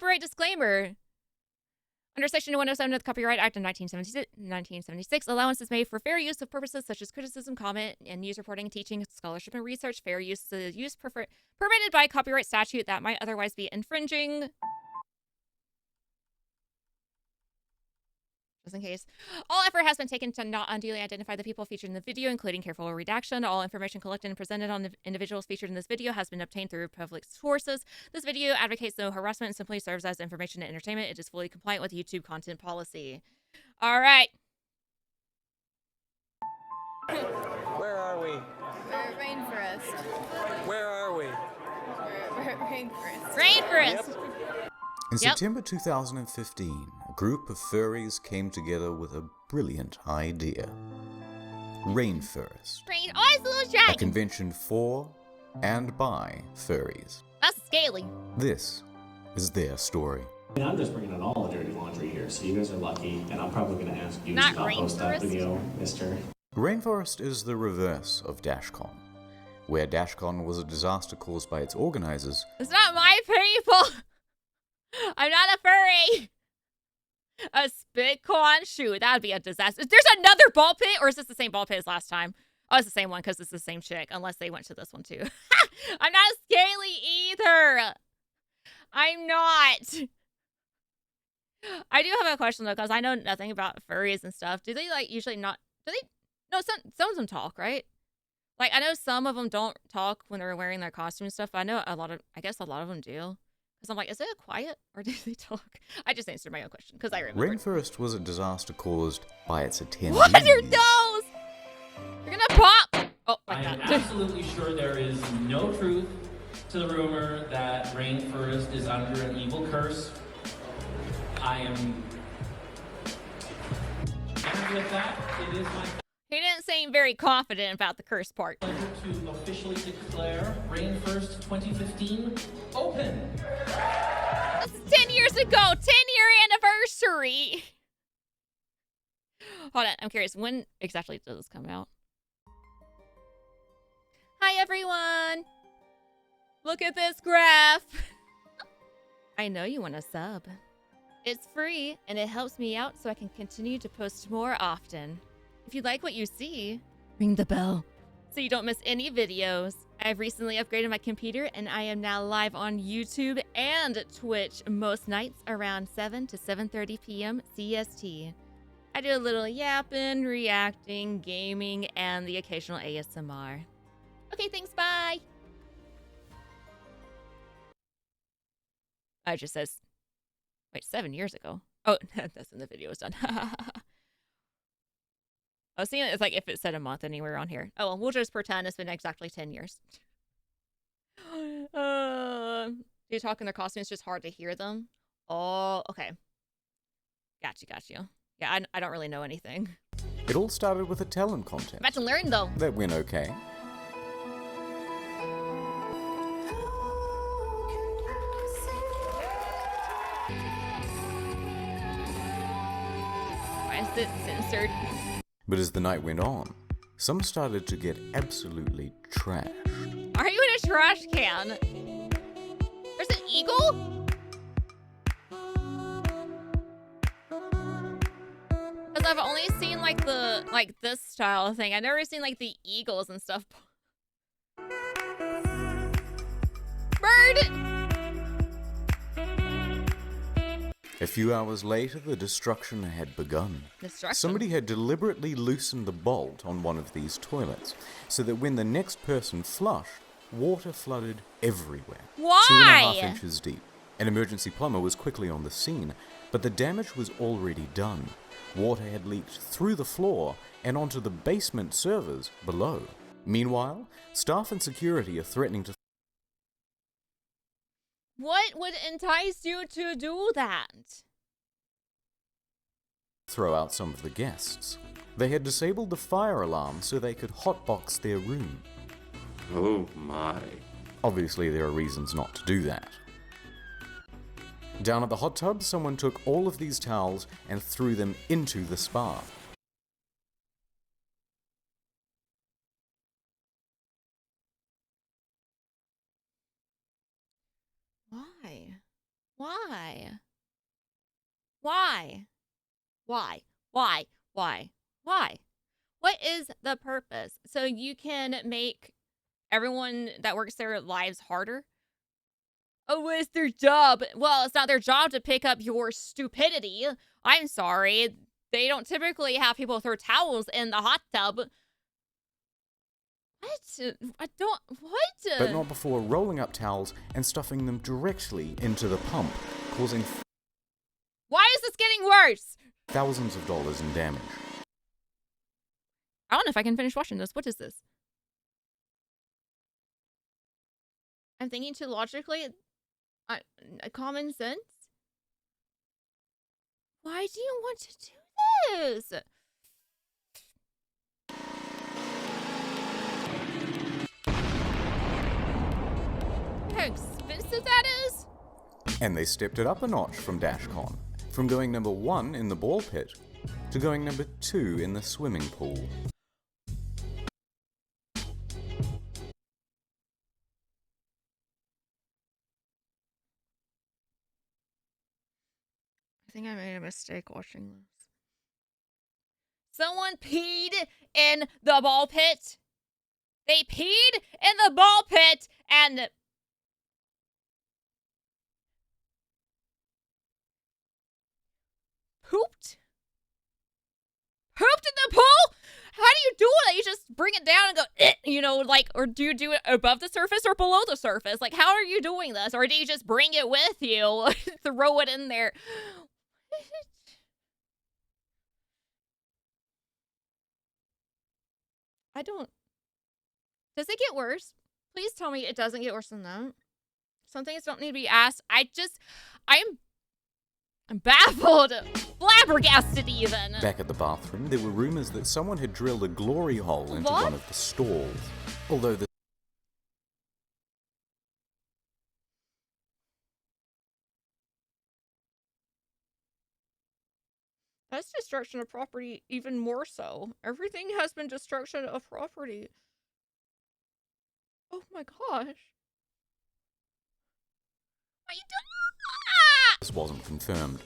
copyright disclaimer. Under Section 107 of the Copyright Act of 1976, allowance is made for fair use of purposes such as criticism, comment, and news reporting, teaching, scholarship, and research. Fair use is use permitted by copyright statute that might otherwise be infringing. Just in case. All effort has been taken to not unduly identify the people featured in the video, including careful redaction. All information collected and presented on the individuals featured in this video has been obtained through public sources. This video advocates no harassment and simply serves as information and entertainment. It is fully compliant with YouTube content policy. All right. Where are we? We're at Rainfurrest. Where are we? We're at Rainfurrest. Rainfurrest. Yep. In September 2015, a group of furries came together with a brilliant idea. Rainfurrest. Rain. Oh, it's a little A shiny. convention for and by furries. That's scaly. This is their story. I'm just bringing in all the dirty laundry here, so you guys are lucky, and I'm probably going to ask you to Not stop post that Rainforest? video, mister. Rainforest is the reverse of DashCon, where DashCon was a disaster caused by its organizers. It's not my people. I'm not a furry. A spitcon? Shoot, that would be a disaster. There's another ball pit, or is this the same ball pit as last time? Oh, it's the same one because it's the same chick, unless they went to this one too. I'm not scaly either. I'm not. I do have a question though, because I know nothing about furries and stuff. Do they like usually not? Do they? No, some of them talk, right? Like I know some of them don't talk when they're wearing their costume and stuff. But I know a lot of. I guess a lot of them do. Because I'm like, is it quiet or do they talk? I just answered my own question because I remember. Rainforest was a disaster caused by its attendees. What are those? You're gonna pop! Oh, I like am that. absolutely sure there is no truth to the rumor that Rainfurrest is under an evil curse. I am happy with that. It is my He didn't seem very confident about the curse part. pleasure to officially declare Rainfurrest 2015 open. That's 10 years ago! 10-year anniversary! Hold on, I'm curious. When exactly does this come out? Hi, everyone! Look at this graph! I know you want a sub. It's free, and it helps me out so I can continue to post more often. If you like what you see, ring the bell so you don't miss any videos. I've recently upgraded my computer and I am now live on YouTube and Twitch most nights around 7 to 7:30 p.m. CST. I do a little yapping, reacting, gaming, and the occasional ASMR. Okay, thanks, bye! I just says, wait, 7 years ago? Oh, that's when the video was done. I was seeing it's like if it said a month anywhere on here. Oh, well, we'll just pretend it's been exactly 10 years. You talk in their costumes, it's just hard to hear them. Oh, okay. Got you. Yeah, I don't really know anything. It all started with a talent I'm contest about to learn, though. that went okay. Why is it censored? But as the night went on, some started to get absolutely trashed. Are you in a trash can? There's an eagle? Because I've only seen like this style thing. I've never seen like the eagles and stuff. Bird! A few hours later, the destruction had begun. Destruction? Somebody had deliberately loosened the bolt on one of these toilets, so that when the next person flushed, water flooded everywhere. Why? 2.5 inches deep. An emergency plumber was quickly on the scene, but the damage was already done. Water had leaked through the floor and onto the basement servers below. Meanwhile, staff and security are threatening to What would entice you to do that? throw out some of the guests. They had disabled the fire alarm so they could hotbox their room. Oh my. Obviously, there are reasons not to do that. Down at the hot tub, someone took all of these towels and threw them into the spa. Why? Why? Why? Why? Why? Why? Why? What is the purpose? So you can make everyone that works their lives harder? Oh, it's their job. Well, it's not their job to pick up your stupidity. I'm sorry. They don't typically have people throw towels in the hot tub. What? I don't... What? But not before rolling up towels and stuffing them directly into the pump, causing Why is this getting worse? thousands of dollars in damage. I don't know if I can finish watching this. What is this? I'm thinking too logically. Common sense? Why do you want to do this? How expensive that is? And they stepped it up a notch from DashCon, from going number 1 in the ball pit to going number 2 in the swimming pool. I think I made a mistake watching this. Someone peed in the ball pit. They peed in the ball pit and pooped? Pooped in the pool? How do you do that? You just bring it down and go, you know, like, or do you do it above the surface or below the surface? Like, how are you doing this? Or do you just bring it with you, throw it in there? I don't... Does it get worse? Please tell me it doesn't get worse than that. Some things don't need to be asked. I'm baffled. Flabbergasted even. Back at the bathroom, there were rumors that someone had drilled a glory hole into What? one of the stalls. Although the That's destruction of property even more so. Everything has been destruction of property. Oh my gosh. What are you doing? this wasn't confirmed.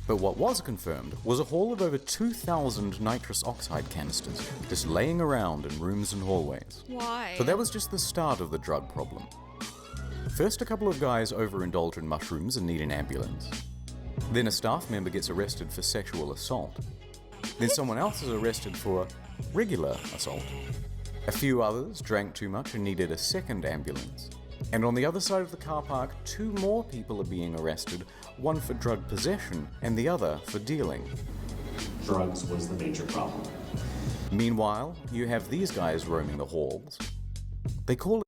But what was confirmed was a haul of over 2,000 nitrous oxide canisters just laying around in rooms and hallways. Why? So that was just the start of the drug problem. First, a couple of guys overindulge in mushrooms and need an ambulance. Then a staff member gets arrested for sexual assault. Then someone else is arrested for regular assault. A few others drank too much and needed a second ambulance. And on the other side of the car park, 2 more people are being arrested, one for drug possession and the other for dealing. Drugs was the major problem. Meanwhile, you have these guys roaming the halls. They call it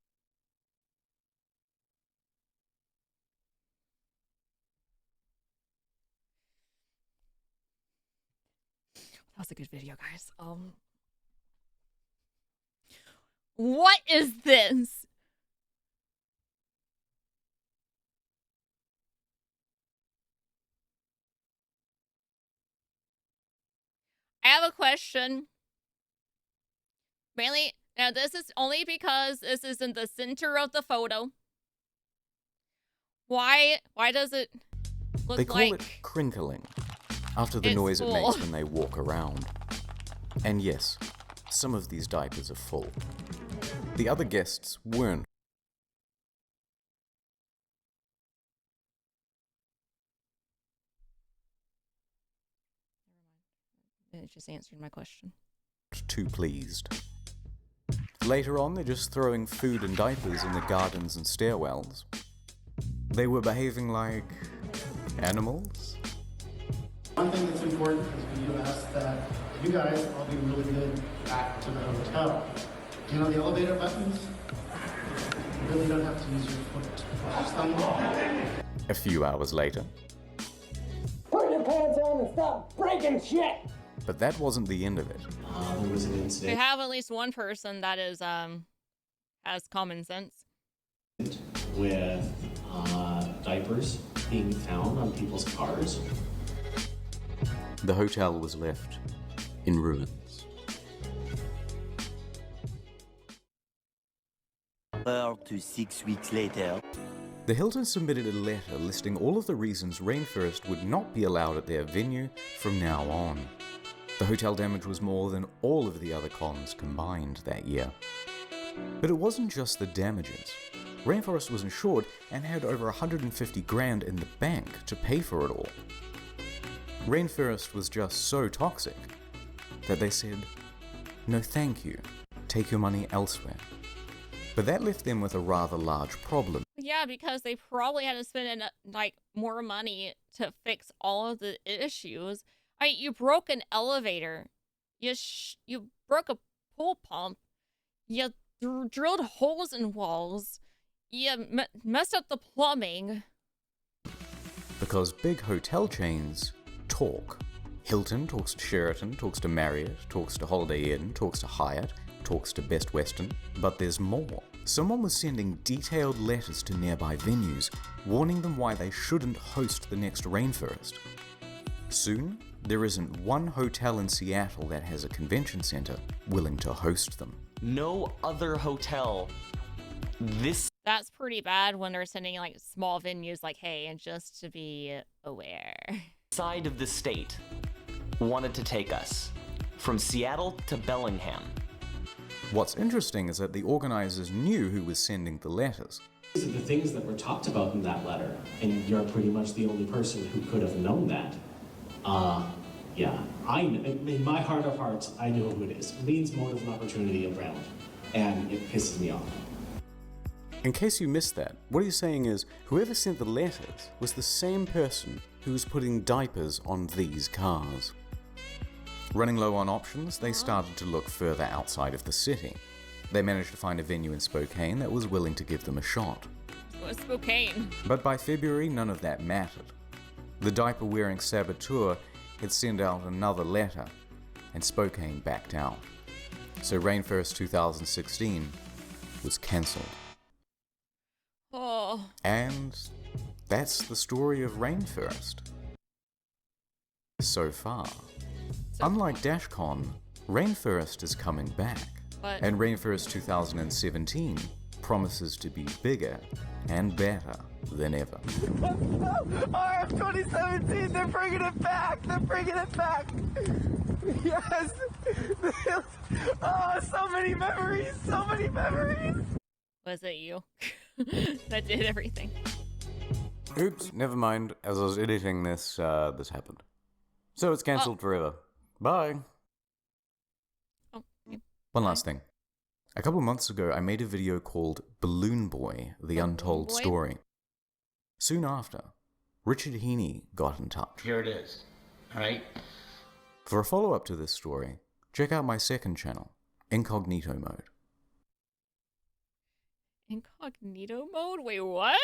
That was a good video, guys. What is this? I have a question. Mainly, now this is only because this is in the center of the photo. Why does it look They call like... it crinkling, after the It's noise it full. makes when they walk around. And yes, some of these diapers are full. The other guests weren't. It just answered my question. Too pleased. Later on, they're just throwing food and diapers in the gardens and stairwells. They were behaving like animals? One thing that's important is for you to ask that you guys all be really good back to the hotel. Do you know the elevator buttons? You really don't have to use your foot to push them. A few hours later. Put your pants on and stop breaking shit! But that wasn't the end of it. There was an We incident have at least one person that is has common sense. with diapers being found on people's cars. The hotel was left in ruins. 4 to 6 weeks later. The Hiltons submitted a letter listing all of the reasons Rainfurrest would not be allowed at their venue from now on. The hotel damage was more than all of the other cons combined that year. But it wasn't just the damages. Rainfurrest was insured and had over 150 grand in the bank to pay for it all. Rainfurrest was just so toxic that they said, "No thank you, take your money elsewhere." But that left them with a rather large problem. Yeah, because they probably had to spend more money to fix all of the issues. You broke an elevator, you broke a pool pump, you drilled holes in walls, you messed up the plumbing. Because big hotel chains talk. Hilton talks to Sheraton, talks to Marriott, talks to Holiday Inn, talks to Hyatt, talks to Best Western, but there's more. Someone was sending detailed letters to nearby venues, warning them why they shouldn't host the next Rainfurrest. Soon, there isn't one hotel in Seattle that has a convention center willing to host them. No other hotel That's pretty bad when they're sending small venues hey, and just to be aware. side of the state wanted to take us from Seattle to Bellingham. What's interesting is that the organizers knew who was sending the letters. These are the things that were talked about in that letter, and you're pretty much the only person who could have known that. Yeah, in my heart of hearts, I know who it is. Lean's motive and opportunity around, and it pisses me off. In case you missed that, what he's saying is whoever sent the letters was the same person who was putting diapers on these cars. Running low on options, they started to look further outside of the city. They managed to find a venue in Spokane that was willing to give them a shot. It was Spokane. But by February, none of that mattered. The diaper-wearing saboteur had sent out another letter, and Spokane backed out. So Rainfurrest 2016 was cancelled. Oh. And that's the story of Rainfurrest. So far. Unlike DashCon, Rainfurrest is coming back. What? And Rainfurrest 2017 promises to be bigger and better than ever. RF 2017, they're bringing it back! They're bringing it back! Yes! Oh, so many memories! So many memories! Was it you that did everything? Oops, never mind. As I was editing this, this happened. So it's cancelled forever. Bye! Oh, okay. One last thing. A couple months ago, I made a video called Balloon Boy, The Untold Boy? Story. Soon after, Richard Heaney got in touch. Here it is. All right? For a follow-up to this story, check out my second channel, Incognito Mode. Incognito mode? Wait, what?